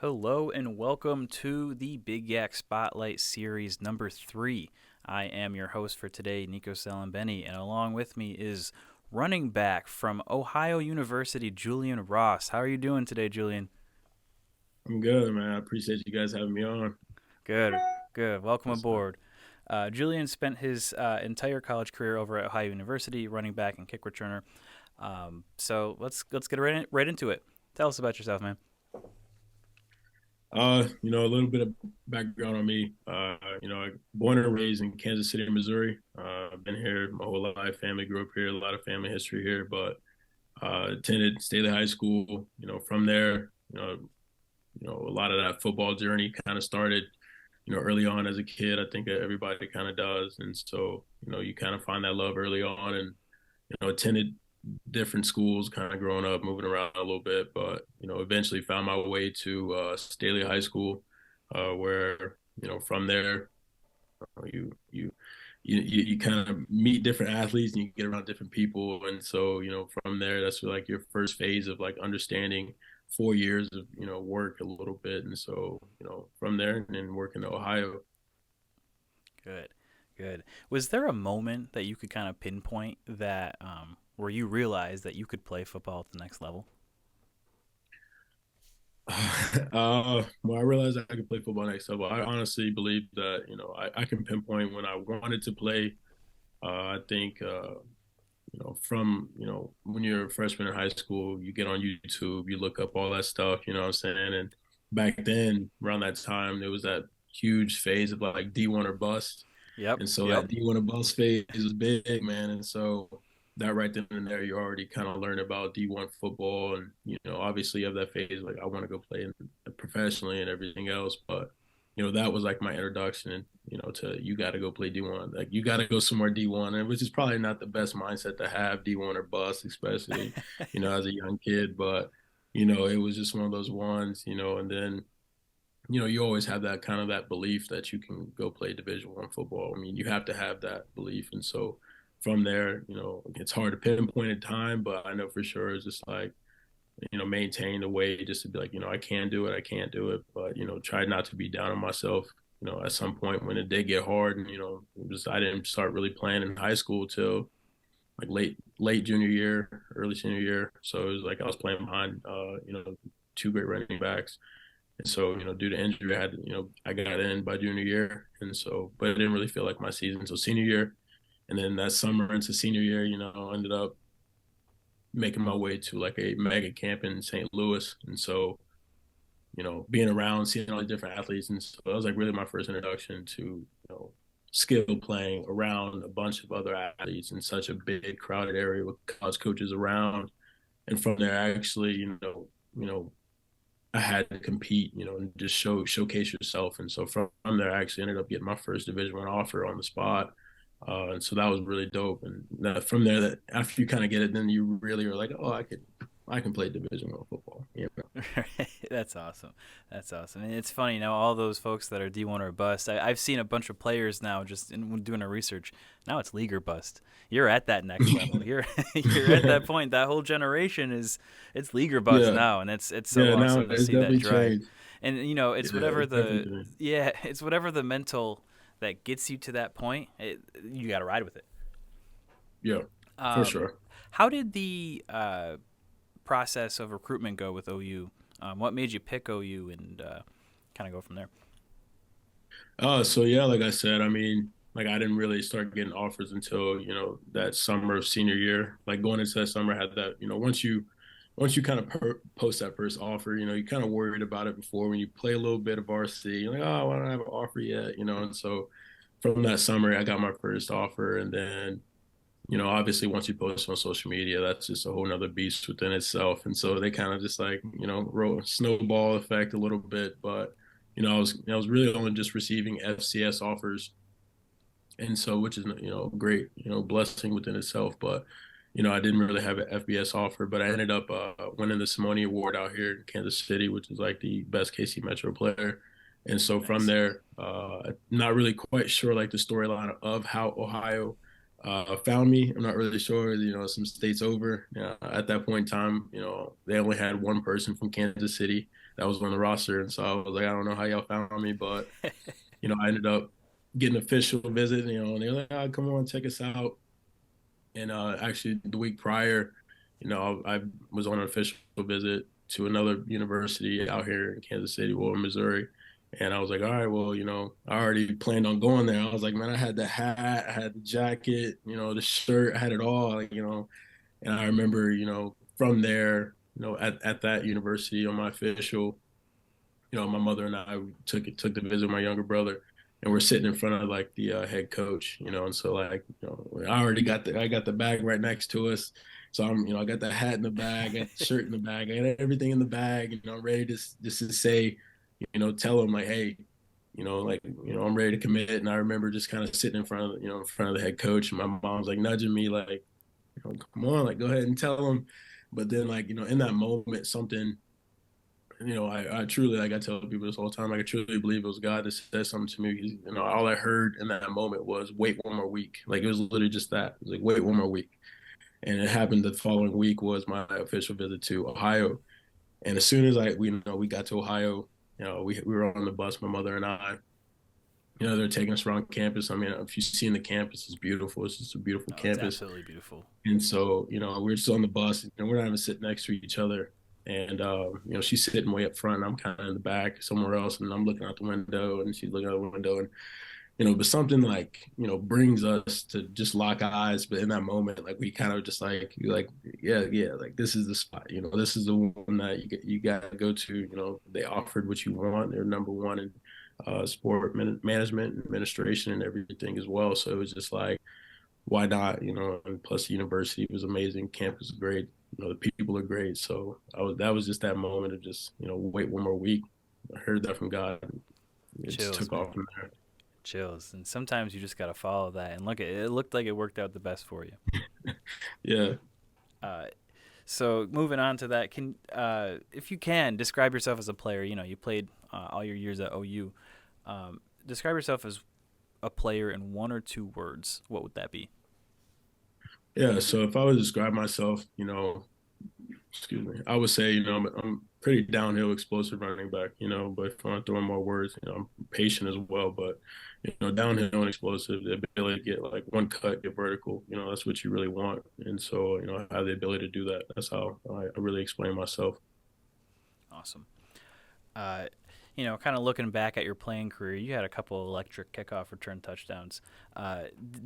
Hello and welcome to the Big Yak Spotlight Series number 3. I am your host for today, Nico Salambeni, and along with me is running back from Ohio University, Julian Ross. How are you doing today, Julian? I'm good, man. I appreciate you guys having me on. Good, good. Welcome Yes, sir. aboard. Julian spent his entire college career over at Ohio University, running back and kick returner. So let's get right into it. Tell us about yourself, man. A little bit of background on me. Born and raised in Kansas City, Missouri. I've been here my whole life. Family grew up here. A lot of family history here, but attended Staley High School. From there, a lot of that football journey kind of started. Early on as a kid. I think everybody kind of does, and so you kind of find that love early on, and attended different schools kind of growing up, moving around a little bit, but eventually found my way to Staley High School, where from there you kind of meet different athletes and you get around different people, and so from there that's like your first phase of like understanding 4 years of work a little bit, and so from there and then working in Ohio. Good, good. Was there a moment that you could kind of pinpoint that where you realized that you could play football at the next level? Well, I realized I could play football next level. I honestly believe that, I can pinpoint when I wanted to play. I think, from, when you're a freshman in high school, you get on YouTube, you look up all that stuff, you know what I'm saying? And back then, around that time, there was that huge phase of like D1 or bust. Yep, And so yep. that D1 or bust phase was big, man. And so that right then and there, you already kind of learn about D1 football. And, obviously you have that phase, like I want to go play professionally and everything else. But, that was like my introduction, to you got to go play D1. Like you got to go somewhere D1, and which is probably not the best mindset to have, D1 or bust, especially, as a young kid. But, it was just one of those ones, and then you always have that kind of that belief that you can go play Division 1 football. I mean, you have to have that belief, and so from there, it's hard to pinpoint a time, but I know for sure it's just like maintain the way just to be like, I can do it, I can't do it, but try not to be down on myself. At some point when it did get hard, and just I didn't start really playing in high school till like late junior year, early senior year. So it was like I was playing behind, two great running backs. And so, due to injury, I got in by junior year. And so, but it didn't really feel like my season until senior year. And then that summer into senior year, I ended up making my way to like a mega camp in St. Louis. And so, being around, seeing all the different athletes. And so that was like really my first introduction to, skill playing around a bunch of other athletes in such a big crowded area with college coaches around. And from there, actually, I had to compete, and just showcase yourself. And so from there, I actually ended up getting my first Division 1 offer on the spot. And so that was really dope. And from there, that after you kind of get it, then you really are like, oh, I can play Division 1 football. That's awesome. That's awesome. And it's funny now. All those folks that are D1 or bust. I've seen a bunch of players now just in doing a research. Now it's league or bust. You're at that next level. You're you're at that point. That whole generation is it's league or bust Yeah, now, and it's so yeah. Now awesome to it's see that definitely drive. changed. And it's Yeah, whatever it's definitely the changed. yeah, it's whatever the mental that gets you to that point. You got to ride with it. Yeah, for Um, sure. how did the process of recruitment go with OU? What made you pick OU and kind of go from there? So yeah, like I said, I mean, like I didn't really start getting offers until that summer of senior year. Like going into that summer, I had that once you kind of post that first offer, you kind of worried about it before when you play a little bit of RC. You're like, oh, I don't have an offer yet, and so from that summer, I got my first offer, and then obviously once you post on social media, that's just a whole nother beast within itself. And so they kind of just like, wrote a snowball effect a little bit. But, I was really only just receiving FCS offers. And so, which is, great, blessing within itself. But, I didn't really have an FBS offer, but I ended up winning the Simone Award out here in Kansas City, which is like the best KC Metro player. And so from Nice. there, not really quite sure like the storyline of how Ohio found me. I'm not really sure, some states over. At that point in time, they only had one person from Kansas City that was on the roster. And so I was like, I don't know how y'all found me, but, I ended up getting an official visit, and they're like, oh, come on, check us out. And actually, the week prior, I was on an official visit to another university out here in Kansas City, well, in Missouri. And I was like, all right, well, I already planned on going there. I was like, man, I had the hat, I had the jacket, the shirt, I had it all, and I remember, from there, at that university on my official, my mother and I took the visit with my younger brother, and we're sitting in front of like the head coach, and so like I got the bag right next to us, so I'm I got the hat in the bag, I got the shirt in the bag, I got everything in the bag, I'm ready to just to say, tell him like, hey, I'm ready to commit, and I remember just kind of sitting in front of in front of the head coach, and my mom's like nudging me like, come on, like go ahead and tell him, but then like in that moment something I truly, like I tell people this all the time, like I truly believe it was God that said something to me. All I heard in that moment was wait one more week. Like it was literally just that. It was like wait one more week. And it happened the following week was my official visit to Ohio. And as soon as we got to Ohio, we were on the bus, my mother and I. They're taking us around campus. I mean, if you've seen the campus, it's beautiful. It's just a beautiful Oh, it's campus. absolutely beautiful. And so, we're just on the bus and we're not even sitting next to each other. And, she's sitting way up front. I'm kind of in the back somewhere else. And I'm looking out the window and she's looking out the window. And, but something like, brings us to just lock eyes. But in that moment, like we kind of just like, you're like, yeah, yeah, like this is the spot. This is the one that you got to go to. They offered what you want. They're number one in sport management, administration, and everything as well. So it was just like, why not? And plus the university was amazing, campus was great, the people are great. So that was just that moment of just, wait one more week. I heard that from God. It just Chills, took man. off from there. Chills. And sometimes you just gotta follow that. And look, it looked like it worked out the best for you. Yeah. Uh, so moving on to that, can if you can describe yourself as a player. You played all your years at OU. Describe yourself as a player in one or two words. What would that be? Yeah. So if I would describe myself, excuse me, I would say, I'm pretty downhill, explosive running back, but if I want to throw in more words, I'm patient as well. But, downhill and explosive, the ability to get like one cut, get vertical, that's what you really want. And so, I have the ability to do that. That's how I really explain myself. Awesome. Uh, kind of looking back at your playing career, you had a couple electric kickoff return touchdowns.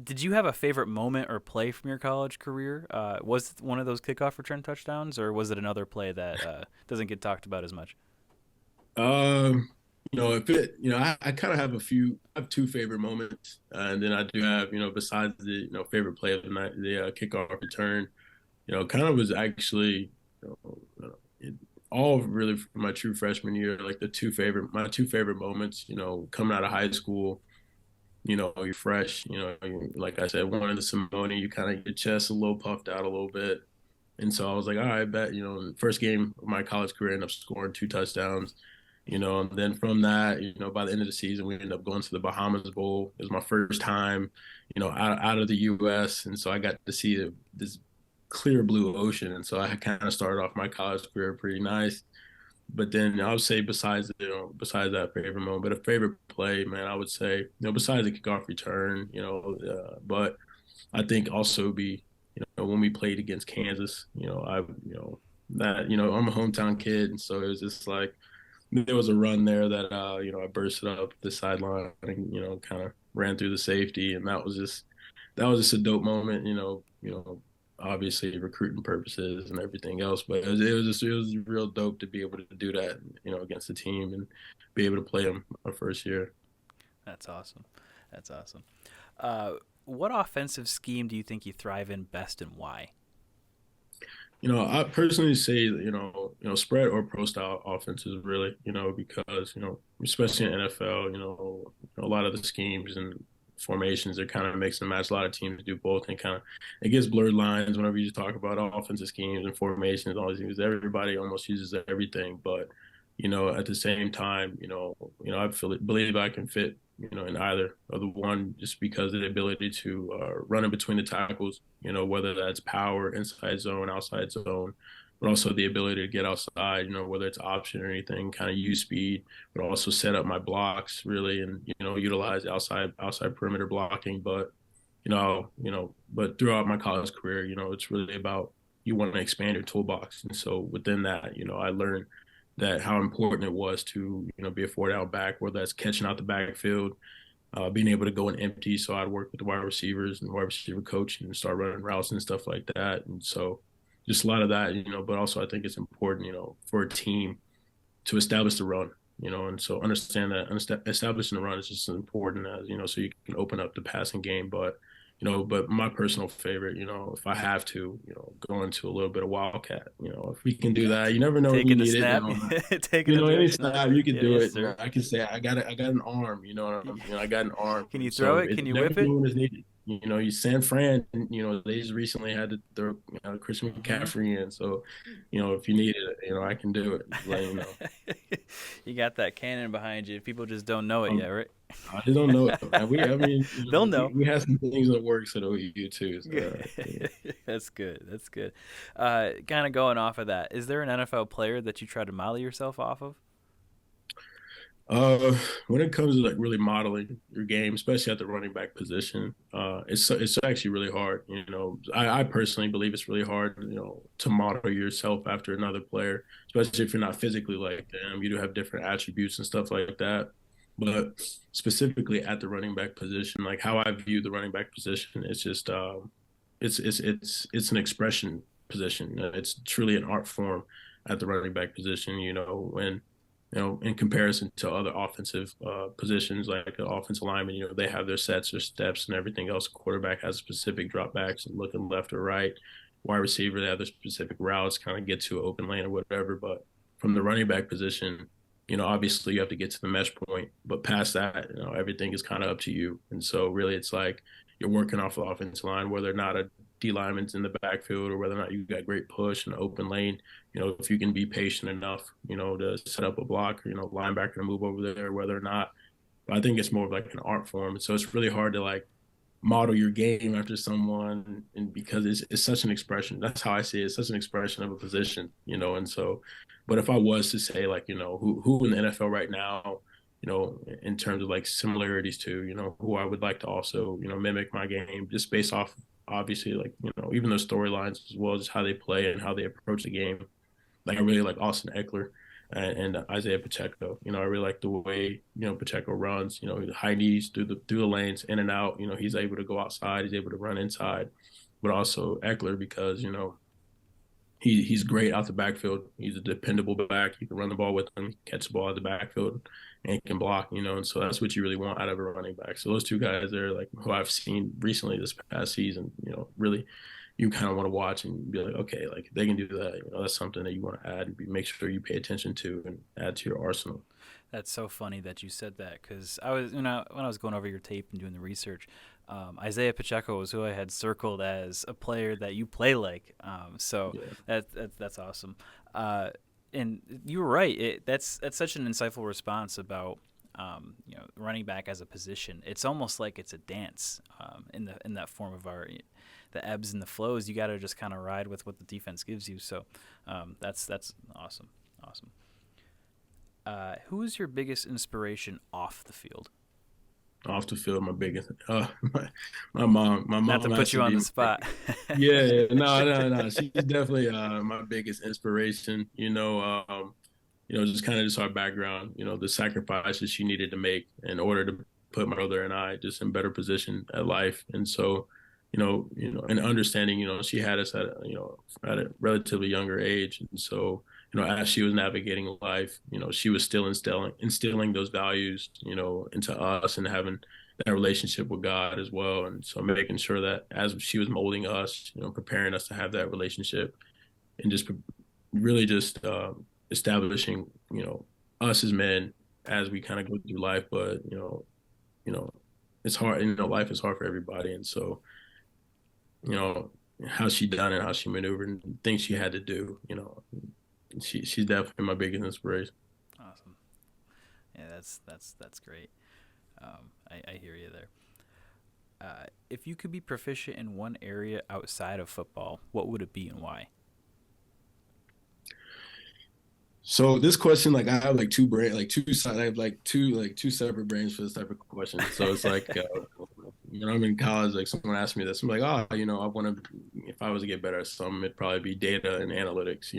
Did you have a favorite moment or play from your college career? Was it one of those kickoff return touchdowns, or was it another play that doesn't get talked about as much? Um, if it, I kind of have I have two favorite moments, and then I do have, besides the, favorite play of the night, the kickoff return, kind of was actually, it, all really from my true freshman year, like my two favorite moments, coming out of high school, you're fresh, like I said, one in the Simone, you kind of your chest a little puffed out a little bit. And so I was like, all right, bet, first game of my college career, I ended up scoring two touchdowns, and then from that, by the end of the season, we ended up going to the Bahamas Bowl. It was my first time, out of the U.S. And so I got to see this clear blue ocean. And so I kind of started off my college career pretty nice. But then I would say besides that favorite moment, but a favorite play, man, I would say, besides the kickoff return, but I think also be, when we played against Kansas, that, I'm a hometown kid. And so it was just like, there was a run there that, I bursted up the sideline and, kind of ran through the safety. And that was just a dope moment, obviously recruiting purposes and everything else, but it was real dope to be able to do that, against the team and be able to play them my first year. That's awesome. That's awesome. Uh, what offensive scheme do you think you thrive in best, and why? I personally say, spread or pro style offenses really, because, especially in NFL, a lot of the schemes and formations are kind of mix and match. A lot of teams do both and kind of it gets blurred lines whenever you talk about offensive schemes and formations, all these things. Everybody almost uses everything, but at the same time, believe I can fit in either of the one, just because of the ability to run in between the tackles, whether that's power, inside zone, outside zone, but also the ability to get outside, whether it's option or anything, kind of use speed, but also set up my blocks really, and utilize outside perimeter blocking. But but throughout my college career, it's really about you want to expand your toolbox, and so within that, I learned that how important it was to be a 4 down back, whether that's catching out the backfield, being able to go in empty. So I'd work with the wide receivers and wide receiver coach and start running routes and stuff like that. And so just a lot of that, but also I think it's important, for a team to establish the run, and so understand that establishing the run is just as important as, so you can open up the passing game. But my personal favorite, if I have to, go into a little bit of wildcat, if we can do that, you never know when you Taking the need it. snap, taking the direct snap. Anytime you could Yeah, do yes, it. sir. I can say I got an arm, I got an arm. Can you And throw so it? it Can you never whip it? know when it's needed. You San Fran, they just recently had to throw, Christian Hmm. McCaffrey in. So, if you need it, I can do it. Just let you know. You got that cannon behind you. People just don't know it yet, right? I just don't know it, man. I mean, They'll know. we have some things that work so that we do too. So, That's good. That's good. Kind of going off of that, is there an NFL player that you try to model yourself off of? Uh, when it comes to like really modeling your game, especially at the running back position, it's actually really hard. I personally believe it's really hard, to model yourself after another player, especially if you're not physically like them. You do have different attributes and stuff like that. But specifically at the running back position, like how I view the running back position, it's just it's an expression position. It's truly an art form at the running back position. When in comparison to other offensive positions like an offensive lineman, they have their sets, their steps, and everything else. Quarterback has specific dropbacks and looking left or right. Wide receiver, they have their specific routes, kind of get to an open lane or whatever. But from the running back position, obviously you have to get to the mesh point, but past that, everything is kind of up to you. And so really, it's like you're working off the offensive line, whether or not a D lineman's in the backfield or whether or not you got great push and open lane. If you can be patient enough, to set up a block, or, linebacker to move over there, whether or not. But I think it's more of like an art form. And so it's really hard to like model your game after someone, and because it's such an expression. That's how I see it. It's such an expression of a position, and so, but if I was to say like, who in the NFL right now, in terms of like similarities to, who I would like to also, mimic my game just based off obviously like, even those storylines as well as how they play and how they approach the game. Like I really like Austin Eckler and Isaiah Pacheco. I really like the way Pacheco runs. High knees through the lanes, in and out. He's able to go outside. He's able to run inside, but also Eckler because he's great out the backfield. He's a dependable back. You can run the ball with him, catch the ball out the backfield, and can block. And so that's what you really want out of a running back. So those two guys are like who I've seen recently this past season. Really you kind of want to watch and be like, okay, like they can do that. That's something that you want to add and make sure you pay attention to and add to your arsenal. That's so funny that you said that because when I was going over your tape and doing the research, Isaiah Pacheco was who I had circled as a player that you play like. So Yeah. that's awesome. And you were right. That's such an insightful response about running back as a position. It's almost like it's a dance in that form of the ebbs and the flows. You got to just kind of ride with what the defense gives you. So that's awesome. Awesome. Who is your biggest inspiration off the field? Off the field, my biggest, my Not to mom put has to you on be the my spot. biggest. Yeah, yeah, no, no, no. She's definitely my biggest inspiration. Just kind of just our background. The sacrifices she needed to make in order to put my brother and I just in better position at life. And so, and understanding, she had us at a relatively younger age, and so as she was navigating life, she was still instilling those values, into us and having that relationship with God as well. And so making sure that as she was molding us, preparing us to have that relationship and just really just establishing, us as men as we kind of go through life. But, you know, it's hard, life is hard for everybody. And so, you know, how she done it, how she maneuvered and things she had to do, she's definitely my biggest inspiration. Awesome. Yeah, that's great. I hear you there. If you could be proficient in one area outside of football, what would it be and why? So this question, like I have like two brain, like two side, I have like two separate brains for this type of question. So it's like when I'm in college, like someone asked me this, I'm like, oh, I want to, if I was to get better at something, it'd probably be data and analytics.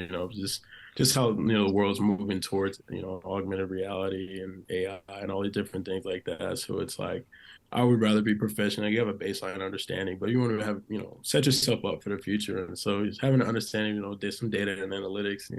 Just how the world's moving towards augmented reality and AI and all these different things like that. So it's like I would rather be proficient. Like you have a baseline understanding, but you want to have set yourself up for the future. And so just having an understanding, there's some data and analytics,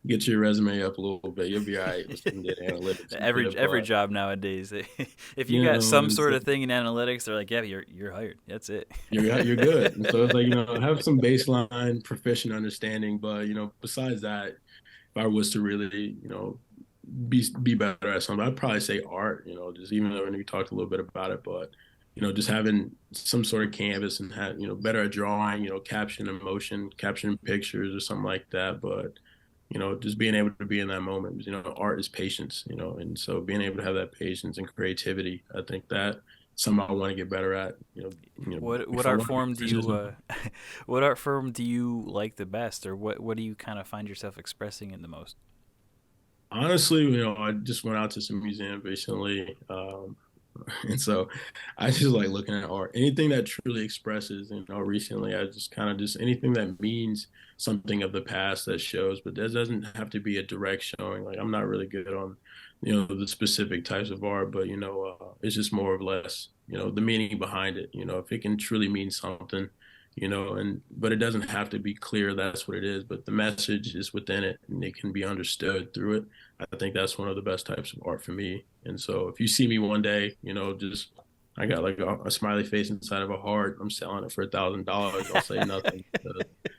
get your resume up a little bit. You'll be all right with some data analytics. Every job nowadays, if you You got know, some it's sort of thing in analytics, they're like, yeah, you're hired. That's it. you're good. And so it's like, have some baseline proficient understanding. But, besides that, if I was to really, be better at something, I'd probably say art, just even though we talked a little bit about it, but just having some sort of canvas and have, better at drawing, capturing emotion, capturing pictures or something like that. But just being able to be in that moment. Art is patience, and so being able to have that patience and creativity, I think that something I want to get better at. What If I art want to be form do proficient, you what art form do you like the best, or what do you kind of find yourself expressing in the most? honestly, I just went out to some museums recently, and so I just like looking at art. Anything that truly expresses, recently I just kind of just anything that means something of the past that shows, but that doesn't have to be a direct showing. Like I'm not really good on, the specific types of art, but it's just more or less, the meaning behind it. If it can truly mean something, and but it doesn't have to be clear that's what it is, but the message is within it and it can be understood through it. I think that's one of the best types of art for me. And so if you see me one day, just I got like a smiley face inside of a heart, I'm selling it for $1,000. I'll say nothing.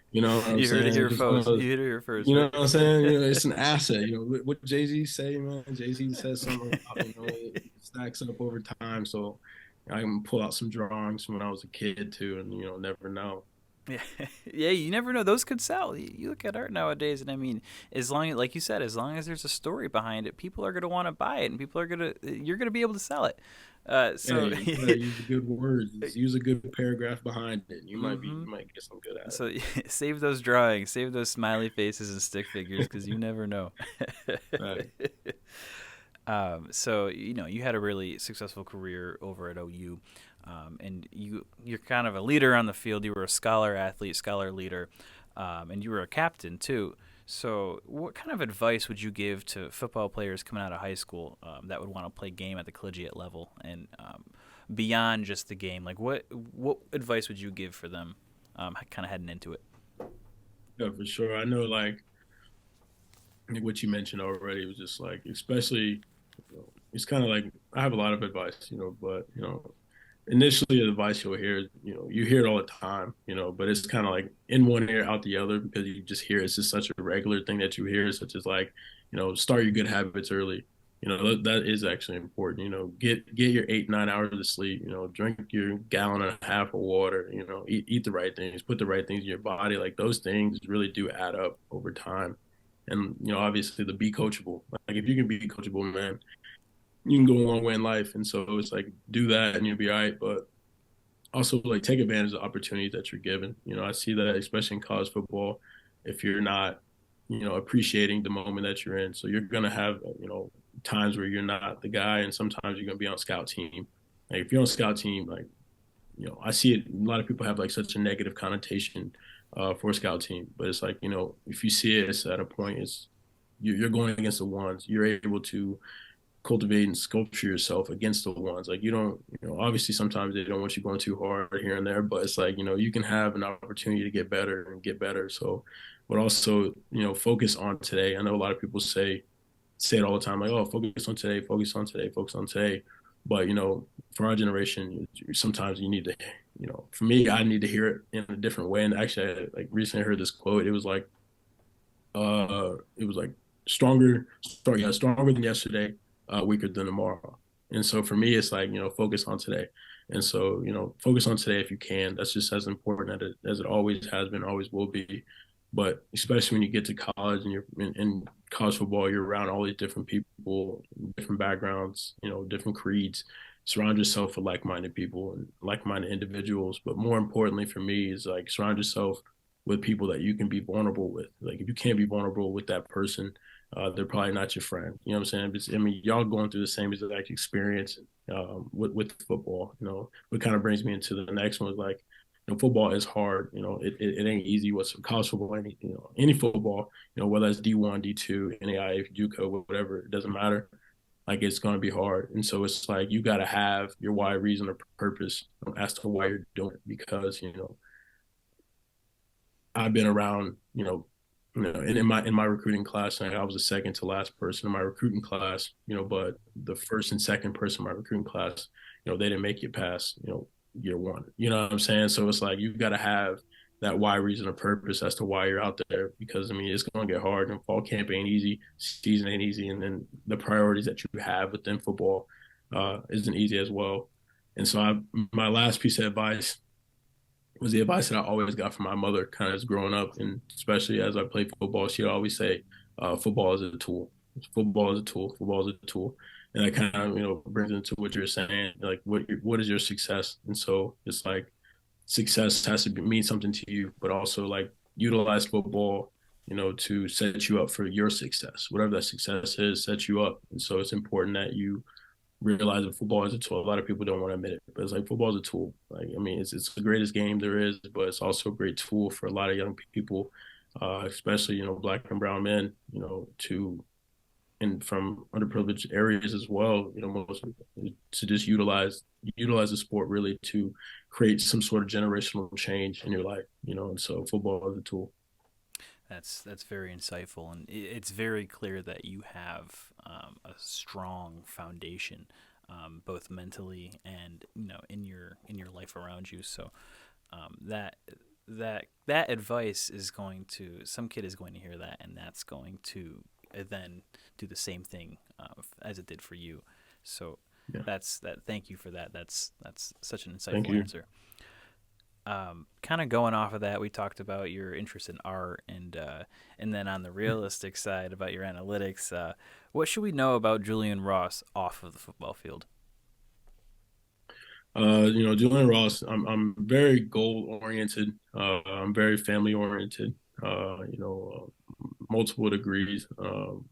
You know what I'm You heard it saying? here Just one of first. those, You heard it here first, you right? know what I'm saying? It's an asset. What Jay-Z say, man? Jay-Z says something about, it stacks up over time. So I can pull out some drawings from when I was a kid too, and never know. Yeah, yeah. You never know; those could sell. You look at art nowadays, and I mean, as long as, like you said, as long as there's a story behind it, people are gonna want to buy it, and you're gonna be able to sell it. So, Hey, you gotta use the good words. Just use a good paragraph behind it. hmm You might get some good at it. So save those drawings, save those smiley faces and stick figures, because you never know. Right. So you had a really successful career over at OU, and you're kind of a leader on the field. You were a scholar athlete, scholar leader, and you were a captain too. So, what kind of advice would you give to football players coming out of high school that would want to play game at the collegiate level and beyond just the game? Like, what advice would you give for them, kind of heading into it? Yeah, for sure. I know like what you mentioned already was just like, especially, it's kind of like I have a lot of advice, but initially the advice you'll hear, you hear it all the time, but it's kind of like in one ear out the other because you just hear it's just such a regular thing that you hear, such as like, start your good habits early. That is actually important. Get your 8 9 hours of sleep. Drink your gallon and a half of water. Eat the right things, put the right things in your body. Like those things really do add up over time. And obviously the be coachable. Like if you can be coachable, man, you can go a long way in life. And so it's like do that and you'll be all right. But also like take advantage of the opportunities that you're given. I see that especially in college football, if you're not, appreciating the moment that you're in. So you're gonna have, times where you're not the guy, and sometimes you're gonna be on scout team. Like if you're on scout team, like I see it. A lot of people have like such a negative connotation for a scout team, but it's like if you see it, it's at a point. You're going against the ones. You're able to cultivate and sculpture yourself against the ones. Like you don't, obviously sometimes they don't want you going too hard here and there, but it's like, you can have an opportunity to get better and get better. So, but also, focus on today. I know a lot of people say it all the time, like, oh, focus on today, focus on today, focus on today. But, for our generation, sometimes you need to, for me, I need to hear it in a different way. And actually, I like recently heard this quote. It was like stronger than yesterday, weaker than tomorrow. And so for me, it's like, focus on today. And so, focus on today if you can. That's just as important as it always has been, always will be. But especially when you get to college and you're in college football, you're around all these different people, different backgrounds, different creeds. Surround yourself with like-minded people and like-minded individuals. But more importantly for me is like surround yourself with people that you can be vulnerable with. Like if you can't be vulnerable with that person, they're probably not your friend. You know what I'm saying? I mean, y'all going through the same exact experience with football. What kind of brings me into the next one is like, football is hard. It ain't easy. What's college football, any football, whether it's D1, D2, NAIA, JUCO, whatever, it doesn't matter. Like it's going to be hard. And so it's like you got to have your why, reason, or purpose as to why you're doing it. Because, I've been around, and in my recruiting class, like I was the second to last person in my recruiting class, but the first and second person in my recruiting class, they didn't make it past, year one. You know what I'm saying? So it's like you've got to have that why, reason, or purpose as to why you're out there. Because I mean, it's going to get hard, and fall camp ain't easy, season ain't easy, and then the priorities that you have within football isn't easy as well. And so my last piece of advice was the advice that I always got from my mother, kind of as growing up, and especially as I played football. She'd always say, "Football is a tool. Football is a tool. Football is a tool." And that kind of brings into what you're saying, like what is your success? And so it's like success has to mean something to you, but also like utilize football, to set you up for your success, whatever that success is, set you up. And so it's important that you realize that football is a tool. A lot of people don't want to admit it, but it's like football is a tool. Like I mean, it's the greatest game there is, but it's also a great tool for a lot of young people, especially black and brown men, to and from underprivileged areas as well. Most to just utilize the sport really to create some sort of generational change in your life. And so football is a tool. That's very insightful, and it's very clear that you have a strong foundation, both mentally and in your life around you. So that that advice is going to some kid is going to hear that, and that's going to then do the same thing as it did for you. So Yeah. that's that. Thank you for that. That's such an Thank insightful you. answer. Kind of going off of that, we talked about your interest in art, and then on the realistic side about your analytics. What should we know about Julian Ross off of the football field? Julian Ross, I'm very goal oriented. I'm very family oriented. Multiple degrees. So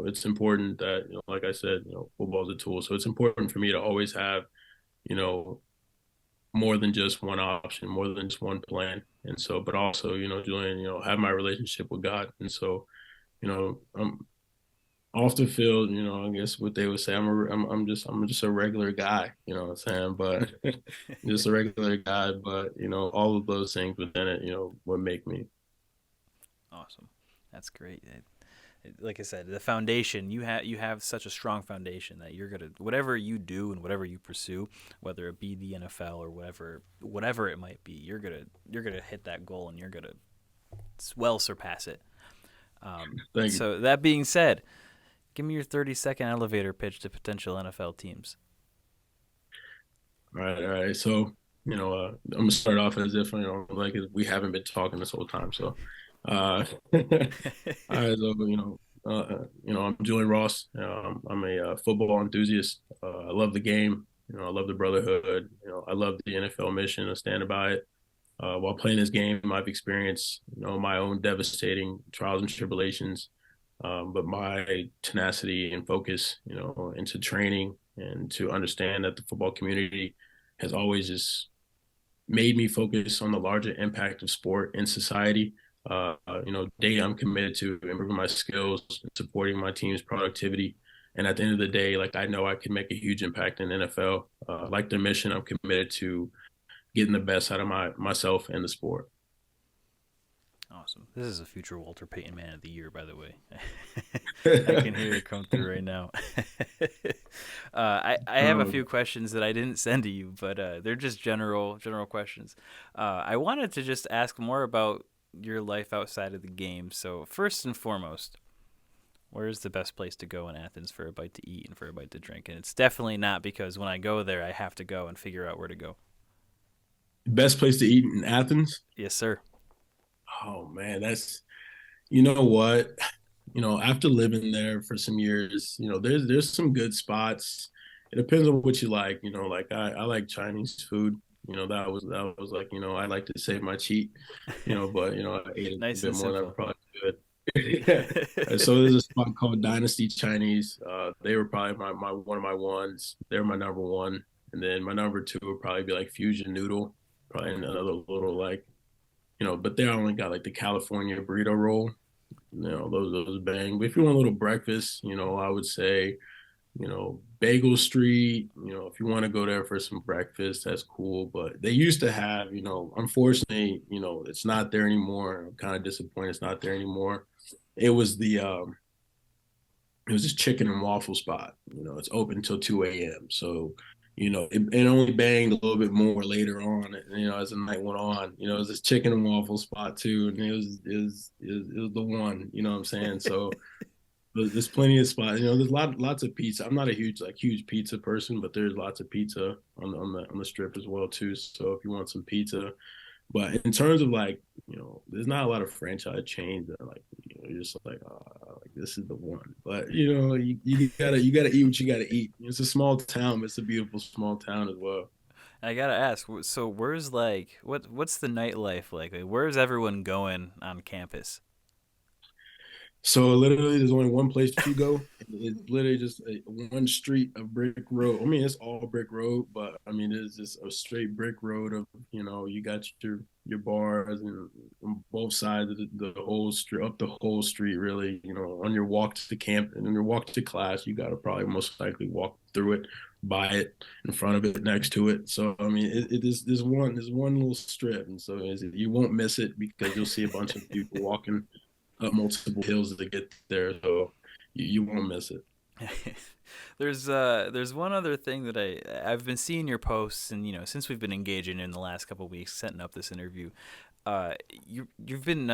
it's important that like I said, football is a tool. So it's important for me to always have you know more than just one option, more than just one plan. And so, but also, Julian, have my relationship with God. And so, I'm off the field, I guess what they would say, I'm just a regular guy, you know what I'm saying? But just a regular guy, but all of those things within it, what make me. Awesome, that's great. Like I said, the foundation you have such a strong foundation that you're gonna whatever you do and whatever you pursue, whether it be the NFL or whatever it might be, you're gonna hit that goal and you're gonna well surpass it. Thank you. So that being said, give me your 30-second elevator pitch to potential NFL teams. All right, all right. So, I'm gonna start off as if like we haven't been talking this whole time. So, all right. So, I'm Julian Ross. I'm a football enthusiast. I love the game. I love the brotherhood. I love the NFL mission. I stand by it. While playing this game, I've experienced, my own devastating trials and tribulations. But my tenacity and focus, into training and to understand that the football community has always just made me focus on the larger impact of sport in society. Day I'm committed to improving my skills, supporting my team's productivity. And at the end of the day, like I know I can make a huge impact in the NFL. Like their mission, I'm committed to getting the best out of myself and the sport. Awesome. This is a future Walter Payton Man of the Year, by the way. I can hear it come through right now. I have a Um, few questions that I didn't send to you, but they're just general questions. I wanted to just ask more about your life outside of the game. So first and foremost, where's the best place to go in Athens for a bite to eat and for a bite to drink? And it's definitely not because when I go there, I have to go and figure out where to go. Best place to eat in Athens? Yes, sir. Oh man, that's you know what? After living there for some years, there's some good spots. It depends on what you like. Like I like Chinese food. That was like, I like to save my cheat, but I ate a Nice bit and more than I simple. probably could. Yeah. So there's a spot called Dynasty Chinese. They were probably my one of my ones. They're my number one. And then my number two would probably be like Fusion Noodle. Probably Okay. another little like, but they only got like the California burrito roll. Those bang. But if you want a little breakfast, I would say, Bagel Street, if you want to go there for some breakfast, that's cool. But they used to have, unfortunately, it's not there anymore. I'm kind of disappointed it's not there anymore. It was it was this chicken and waffle spot. It's open until 2 a.m. So, it only banged a little bit more later on, as the night went on. It was this chicken and waffle spot too, and it was the one. You know what I'm saying? So there's plenty of spots. There's lots of pizza. I'm not a huge pizza person, but there's lots of pizza on the strip as well too. So if you want some pizza, but in terms of like, there's not a lot of franchise chains that like, you're just like this is the one. But you gotta eat what you gotta eat. It's a small town, but it's a beautiful small town as well. I gotta ask. So where's like what's the nightlife like? Like where's everyone going on campus? So literally, there's only one place you go. It's literally just one street of brick road. I mean, it's all brick road, but I mean, it's just a straight brick road of you got your bars and on both sides of the whole street, up the whole street. Really, on your walk to camp and on your walk to class, you got to probably most likely walk through it, by it, in front of it, next to it. So I mean, it is there's one little strip, and so you won't miss it because you'll see a bunch of people walking up multiple hills to get there, so you won't miss it. There's one other thing that I've been seeing your posts, and since we've been engaging in the last couple of weeks setting up this interview, you've been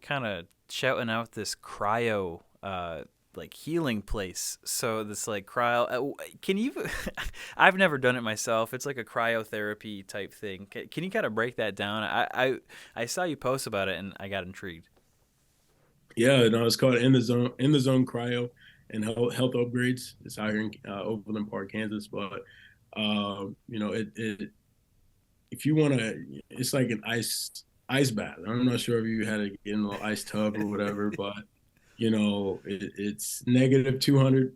kind of shouting out this cryo like healing place. So this like cryo, can you? I've never done it myself. It's like a cryotherapy type thing. Can you kind of break that down? I saw you post about it and I got intrigued. Yeah, no, it's called In the Zone Cryo and Health Upgrades. It's out here in Overland Park, Kansas. But it if you want to, it's like an ice bath. I'm not sure if you had to get in a little ice tub or whatever, but it's -200.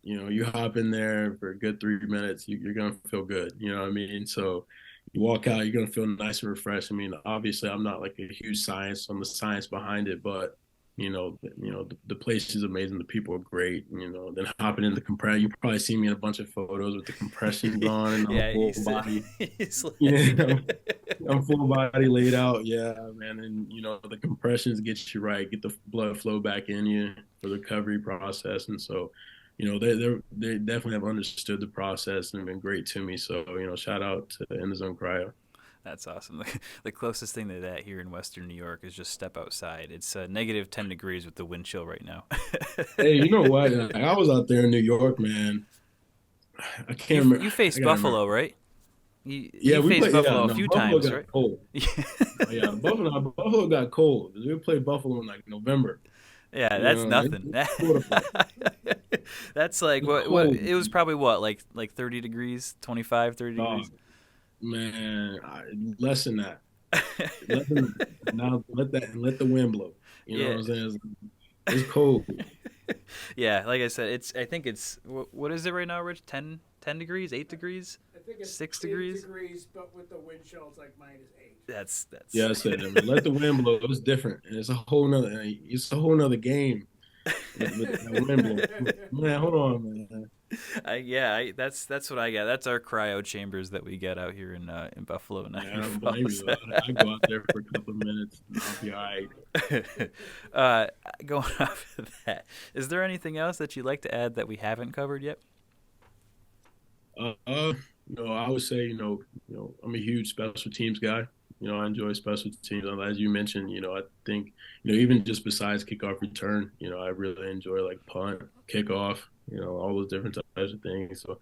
You hop in there for a good 3 minutes, you're gonna feel good. You know what I mean? So you walk out, you're gonna feel nice and refreshed. I mean, obviously, I'm not like a huge science on the science behind it, but the place is amazing. The people are great. Then hopping in the compress, you probably see me in a bunch of photos with the compressions on and I'm Yeah, full body. he's You like, know, I'm full body laid out. Yeah, man. And the compressions get you right, get the blood flow back in you for the recovery process. And so, they definitely have understood the process and been great to me. So, shout out to In the Zone Cryo. that's awesome. The closest thing to that here in Western New York is just step outside. It's -10 degrees with the wind chill right now. Hey, you know what? Like, I was out there in New York, man. I can't remember. You I faced gotta remember. Buffalo, right? You Yeah, we faced played. Yeah, Buffalo a no, few Buffalo times, got right? cold. Yeah, Buffalo got cold. We played Buffalo in like November. Yeah, that's nothing. It's Florida play. That's like It's what cold, it was probably what like 30 degrees, 25, 30 dog. degrees. Man, less than that. Less than that. Now let the wind blow. You know what Yeah. I'm saying? It's cold. Yeah, like I said, I think it's what is it right now, Rich? 10 degrees, 8 degrees, I think it's 6 8 degrees. degrees, but with the wind chill, it's like -8. That's Yeah, I said that. Man. Let the wind blow. It's different. And it's a whole nother game with that wind blow. Man, hold on, man. that's what I got. That's our cryo chambers that we got out here in Buffalo, Yeah, I Niagara don't blame Falls. you. I go out there for a couple of minutes and I'll be all right. uh, Going off of that, is there anything else that you'd like to add that we haven't covered yet? I would say, I'm a huge special teams guy. I enjoy special teams. As you mentioned, I think, even just besides kickoff return, I really enjoy like punt, kickoff, all those different types of things. So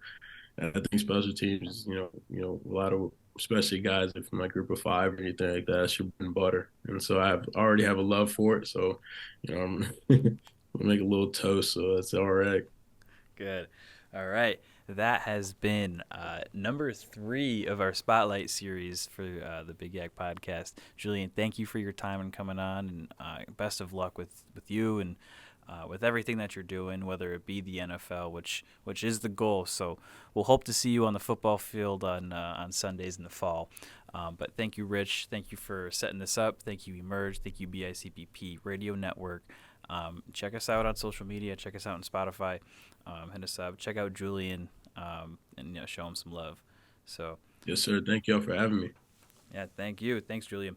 I think special teams, a especially guys like from my group of five or anything like that. That's your bread and butter. And so already have a love for it. So, I'm I'll make a little toast, so that's all right. Good. All right. That has been number 3 of our Spotlight series for the Big Yak podcast. Julian, thank you for your time and coming on, and best of luck with you and with everything that you're doing, whether it be the NFL, which is the goal. So we'll hope to see you on the football field on Sundays in the fall. But thank you, Rich. Thank you for setting this up. Thank you, Emerge. Thank you, BICBP Radio Network. Check us out on social media. Check us out on Spotify. Hit us up. Check out Julian, and show him some love. So Yes, sir. Thank y'all for having me. yeah, thank you. Thanks, Julian.